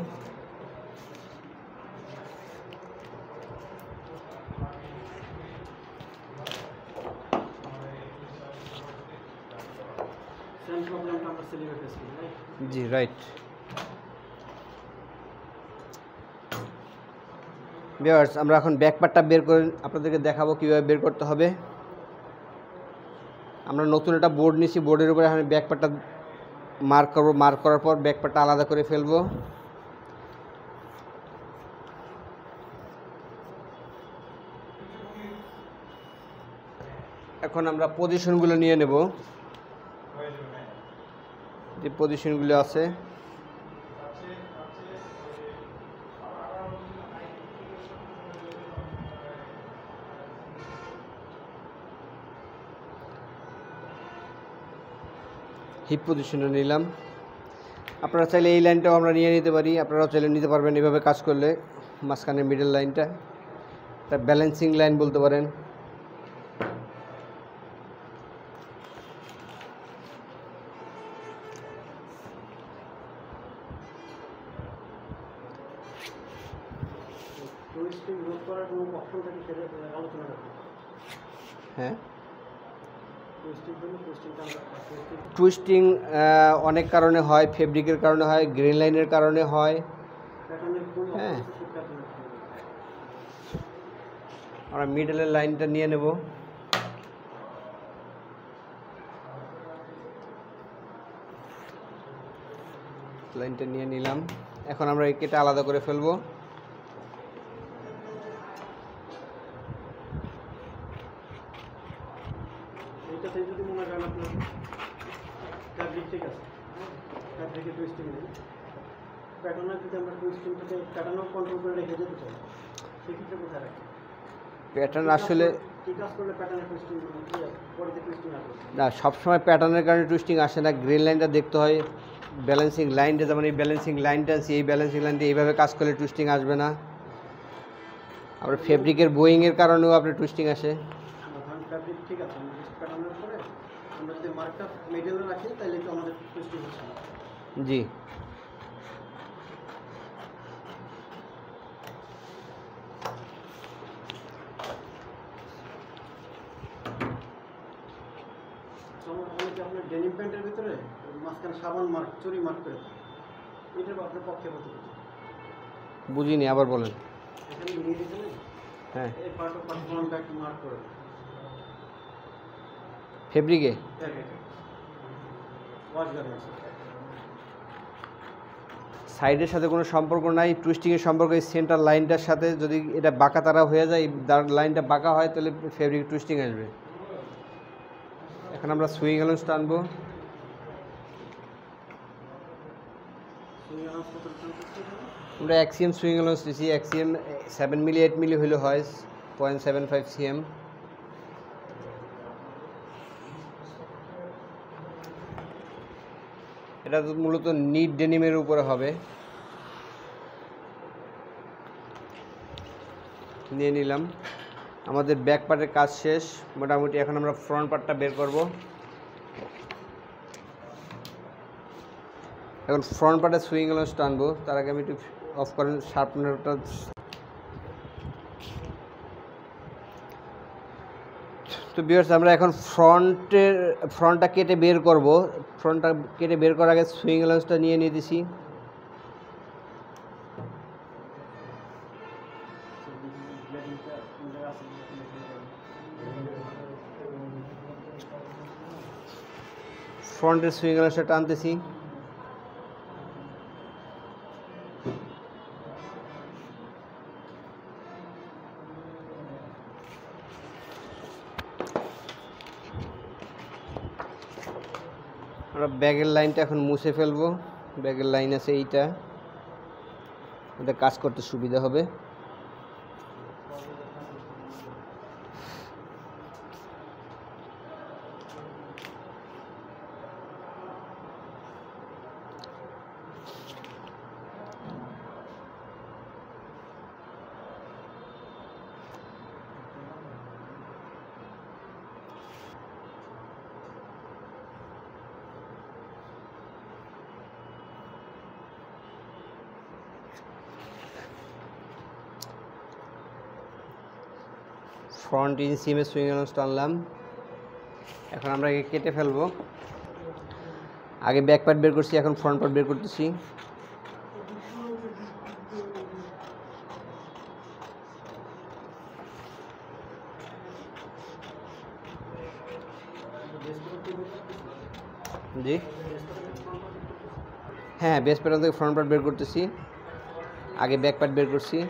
জি রাইট। ভিউয়ার্স আমরা এখন ব্যাক পার্টটা বের করে আপনাদেরকে দেখাবো কীভাবে বের করতে হবে। আমরা নতুন একটা বোর্ড নিয়েছি, বোর্ডের উপরে এখন ব্যাক পার্টটা মার্ক করবো। মার্ক করার পর ব্যাক পার্টটা আলাদা করে ফেলবো। এখন আমরা পজিশনগুলো নিয়ে নেব, যে পজিশনগুলো আছে। হিপ পজিশনে নিলাম। আপনারা চাইলে এই লাইনটাও আমরা নিয়ে নিতে পারি, আপনারাও চাইলে নিতে পারবেন এভাবে কাজ করলে। মাঝখানে মিডল লাইনটা একটা ব্যালেন্সিং লাইন বলতে পারেন। হ্যাঁ, টুইস্টিং অনেক কারণে হয়, ফেব্রিকের কারণে হয়, গ্রিন লাইনের কারণে হয়। হ্যাঁ, আমরা মিডলের লাইনটা নিয়ে নেব। লাইনটা নিয়ে নিলাম। এখন আমরা এই কেটে আলাদা করে ফেলবো। প্যাটার্ন আসলে না, সবসময় প্যাটার্নের কারণে টুইস্টিং আসে না। গ্রিন লাইনটা দেখতে হয়, ব্যালেন্সিং লাইনটা, যেমন এই ব্যালেন্সিং লাইনটা আছে, এই ব্যালেন্সিং লাইনটা এইভাবে কাজ করলে টুইস্টিং আসবে না। আবার ফেব্রিকের বোয়িংয়ের কারণেও আপনার টুইস্টিং আসে। জি, যে আপনার ডেনিম প্যান্টের ভিতরে মাঝখানে সাবান মার্ক চুরি মার্ক করে এটার আপনার পক্ষে হতে পারে। বুঝিনি, আবার বলেন। এখানে নিয়ে দিয়েছেন, হ্যাঁ, এই পার্ট অফ পারফরম্যান্সটা একটু মার্ক করে ফেব্রিকে ওয়াশ গার্মেন্টস সাইডের সাথে কোনো সম্পর্ক নাই, টুইস্টিংয়ের সম্পর্ক এই সেন্টার লাইনটার সাথে। যদি এটা বাঁকা তারা হয়ে যায়, লাইনটা বাঁকা হয়, তাহলে ফেব্রিক টুইস্টিং আসবে। এখন আমরা সুইং অ্যালাউন্স টানবো। আমরা এক্সিএম সুইং অ্যালাউন্স দিচ্ছি। এক্সিএম 7 মিলি 8 মিলি হলে হয় 0.75 cm। এটা তো মূলত নিট ডেনিমের উপরে হবে। নিয়ে নিলাম। আমাদের ব্যাক পার্টের কাজ শেষ মোটামুটি। এখন আমরা ফ্রন্ট পার্টটা বের করব। এখন ফ্রন্ট পার্টে সুইং অ্যালাউন্স টানবো। তার আগে আমি একটু অফ করেন শার্পনারটা। তো ভিউয়ার্স, আমরা এখন ফ্রন্টটা কেটে বের করব। ফ্রন্টটা কেটে বের করার আগে সুইং অ্যালাউন্সটা নিয়ে নিতেছি। ফ্রন্টের সুইং অ্যালাউন্সটা টানতেছি। আমরা ব্যাগের লাইনটা এখন মুছে ফেলবো। ব্যাগের লাইন আছে এইটা, এটা কাজ করতে সুবিধা হবে। ফ্রন্ট ইনসিএমে সুইং অ্যালাউন্স টানলাম। এখন আমরা একে কেটে ফেলবো। আগে ব্যাক পার্ট বের করছি, এখন ফ্রন্ট পার্ট বের করতেছি। জি হ্যাঁ, বেস প্যাটার্ন থেকে ফ্রন্ট পার্ট বের করতেছি। আগে ব্যাক পার্ট বের করছি।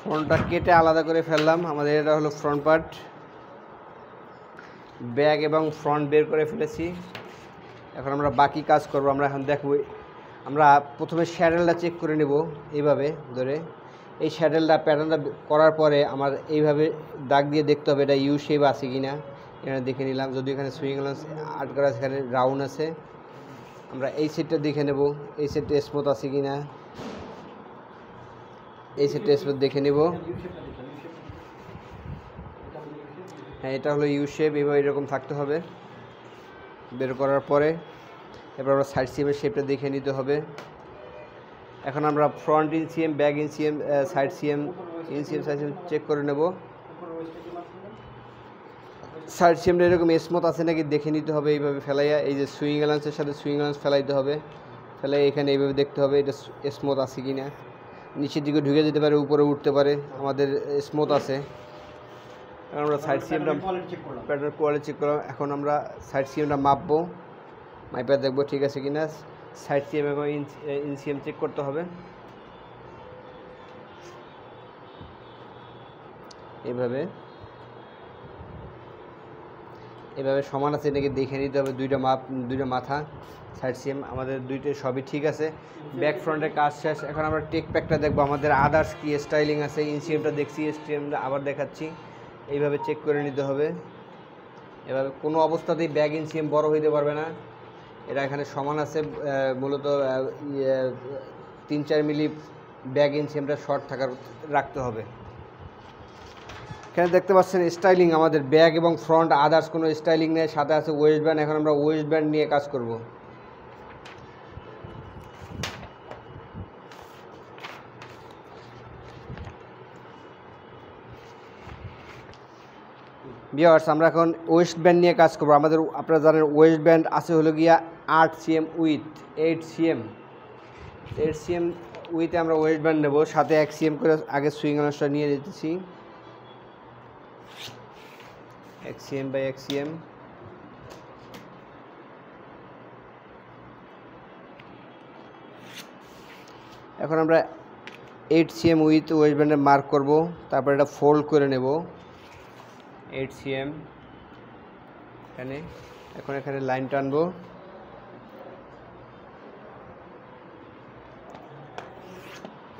ফ্রন্টটা কেটে আলাদা করে ফেললাম। আমাদের এটা হলো ফ্রন্ট পার্ট। ব্যাক এবং ফ্রন্ট বের করে ফেলেছি। এখন আমরা বাকি কাজ করব। আমরা এখন দেখব, আমরা প্রথমে শ্যাডেলটা চেক করে নেব এইভাবে ধরে। এই শ্যাডেলটা প্যাটার্নটা করার পরে আমার এইভাবে দাগ দিয়ে দেখতে হবে এটা ইউ শেপ আছে কি না। এখানে দেখে নিলাম। যদি এখানে সুইং অ্যালাউন্স আট করা আছে, এখানে রাউন্ড আছে, আমরা এই সেটটা দেখে নেব এই সেটটা স্মুথ আছে কি না। এই সেটটা স্মুথ দেখে নেব। হ্যাঁ, এটা হলো ইউ শেপ। এবার এরকম থাকতে হবে। বের করার পরে এবার আমরা সাইড সিএমের শেপটা দেখে নিতে হবে। এখন আমরা front in CM, back in CM, side CM, in CM side CM check করে নেব। সাইড সিএমটা এরকম স্মুথ আছে নাকি দেখে নিতে হবে এইভাবে ফেলাইয়া। এই যে সুইং অ্যালাউন্সের সাথে সুইং অ্যালাউন্স ফেলাইতে হবে। ফেলাই এখানে এইভাবে দেখতে হবে এটা স্মুথ আছে কি না। নিচের দিকে ঢুকে যেতে পারে, উপরে উঠতে পারে। আমাদের স্মুথ আছে। এখন আমরা সাইড সিএমটা প্যাটার্ন কোয়ালিটি চেক করলাম। এখন আমরা সাইড সিএমটা মাপবো, মাইপে দেখবো ঠিক আছে কি না। সাইড সিএম এবং ইনসিএম চেক করতে হবে। এভাবে সমান আছে নাকি দেখে নিতে হবে। দুইটা মাথা সাইড সিএম আমাদের দুইটাই সবই ঠিক আছে। ব্যাক ফ্রন্টের কাজ শেষ। এখন আমরা টেক প্যাকটা দেখবো, আমাদের আদার্স কি স্টাইলিং আছে। ইনসিএমটা দেখছি, স্টিএমটা আবার দেখাচ্ছি। এইভাবে চেক করে নিতে হবে। এভাবে কোনো অবস্থাতেই ব্যাগ ইনসিএম বড় হইতে পারবে না। এটা এখানে সমান আছে, মূলত 3-4 মিলি ব্যাগ ইনসিএমটা শর্ট রাখতে হবে। এখানে দেখতে পাচ্ছেন স্টাইলিং, আমাদের ব্যাগ এবং ফ্রন্ট আদার্স কোনো স্টাইলিং নেই, সাথে আছে ওয়েস্ট ব্যান্ড। এখন আমরা ওয়েস্ট ব্যান্ড নিয়ে কাজ করব। ভিউয়ার্স, আমরা এখন ওয়েস্ট ব্যান্ড নিয়ে কাজ করব। আমাদের আপনারা জানেন ওয়েস্ট ব্যান্ড আছে হলো গিয়া 8 সিএম উইথ 8 সিএম উইথে আমরা ওয়েস্ট ব্যান্ড নেব, সাথে 1 সিএম করে আগে সুইং আনার্সটা নিয়ে নিতেছি। 1 সিএম বাই 1 সিএম। এখন আমরা 8 সিএম উইথ ওয়েস্ট ব্যান্ডে মার্ক করব, তারপর এটা ফোল্ড করে নেব 8 সিএম এখানে। এখন এখানে লাইন টানবো,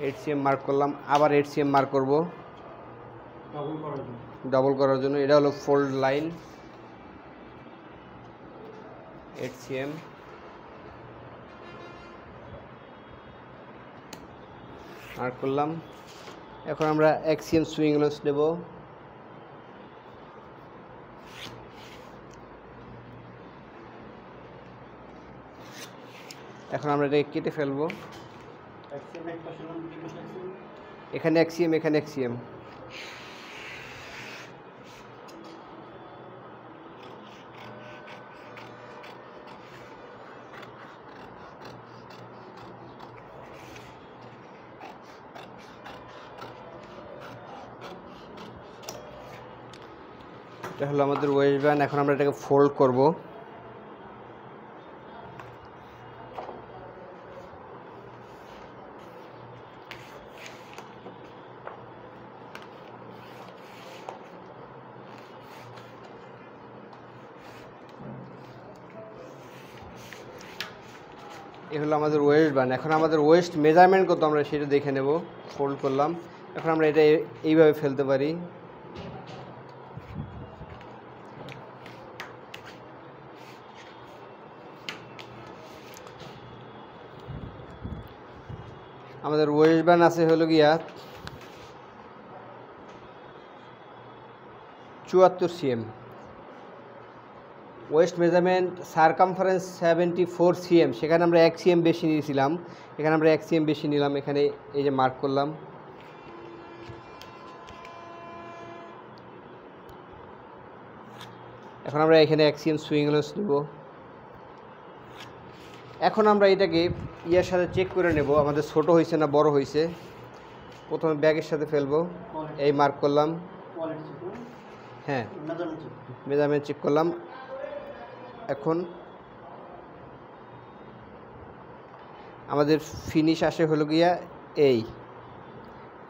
এইট সিএম মার্ক করলাম, আবার 8 সিএম মার্ক করব ডবল করার জন্য। এটা হলো ফোল্ড লাইন 8 সিএম। মার্ক করলাম। এখন আমরা 1 সিএম সুইং লস দেব। এখন আমরা এটা কেটে ফেলবো। এখানে 1 সিএম, এখানে 1 সিএম। এটা হলো আমাদের ওয়েস্ট ব্যান্ড। এখন আমরা এটাকে ফোল্ড করব। এই হলো আমাদের ওয়েস্ট ব্যান্ড। এখন আমাদের ওয়েস্ট মেজারমেন্ট কত আমরা সেটা দেখে নেব। ফোল্ড করলাম। এখন আমরা এটা এইভাবে ফেলতে পারি। আমাদের ওয়েস্ট ব্যান্ড আছে হলো গিয়া 74 CM. West measurement circumference 74 CM. সেখানে আমরা 1 সিএম বেশি নিয়েছিলাম, এখানে আমরা 1 সিএম বেশি নিলাম। এখানে এই যে মার্ক করলাম। এখন আমরা এখানে 1 সিএম সুইং লস নেব। এখন আমরা এটাকে ইয়ার সাথে চেক করে নেব আমাদের ছোট হয়েছে না বড় হয়েছে। প্রথমে ব্যাগের সাথে ফেলবো, এই মার্ক করলাম। হ্যাঁ, মেজারমেন্ট চেক করলাম। এখন আমাদের ফিনিশ আসে হলো গিয়া এই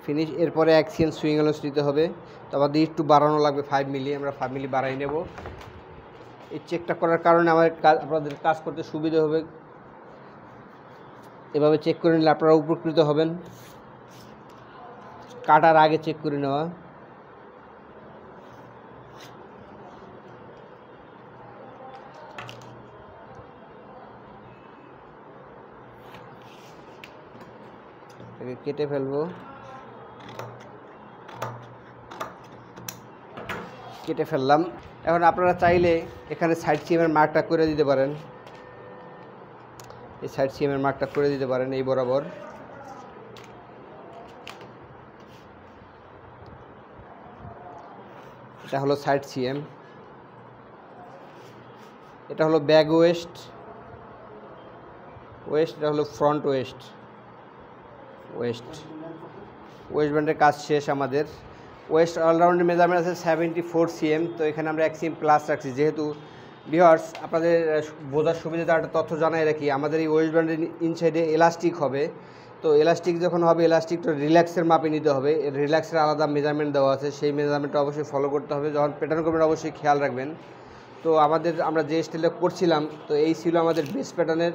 ফিনিশ। এরপরে 1 সিএম সুইং লস নিতে হবে। তো আমাদের একটু বাড়ানো লাগবে 5 মিলি। আমরা 5 মিলি বাড়াই নেব। এই চেকটা করার কারণে আপনাদের কাজ করতে সুবিধা হবে। এভাবে চেক করে নিলে আপনারা উপকৃত হবেন। কাটার আগে চেক করে নেওয়া। কেটে ফেলবো। কেটে ফেললাম। এখন আপনারা চাইলে এখানে সাইড সিএমের মার্কটা করে দিতে পারেন। এই সাইড সিএমের মার্কটা করে দিতে পারেন এই বরাবর। এটা হলো সাইড সিএম। এটা হলো ব্যাক ওয়েস্ট। এটা হলো ফ্রন্ট ওয়েস্ট ব্যান্ডের কাজ শেষ আমাদের। ওয়েস্ট অলরাউন্ডের মেজারমেন্ট আছে 74 সিএম। তো এখানে আমরা 1 সিএম প্লাস রাখছি। যেহেতু ভিউয়ার্স আপনাদের বোঝার সুবিধাতে একটা তথ্য জানাই রাখি, আমাদের এই ওয়েস্ট ব্যান্ডের ইনসাইডে এলাস্টিক হবে। তো এলাস্টিক যখন হবে, এলাস্টিকটা রিল্যাক্সের মাপে নিতে হবে। রিল্যাক্সের আলাদা মেজারমেন্ট দেওয়া আছে, সেই মেজারমেন্টটা অবশ্যই ফলো করতে হবে। যখন প্যাটার্ন করবেন অবশ্যই খেয়াল রাখবেন। তো আমরা যে স্টাইলটা করছিলাম, তো এই ছিল আমাদের বেস প্যাটার্নের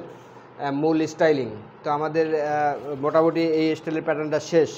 মূল স্টাইলিং। তো আমাদের মোটামুটি এই স্টাইলের প্যাটার্নটা শেষ।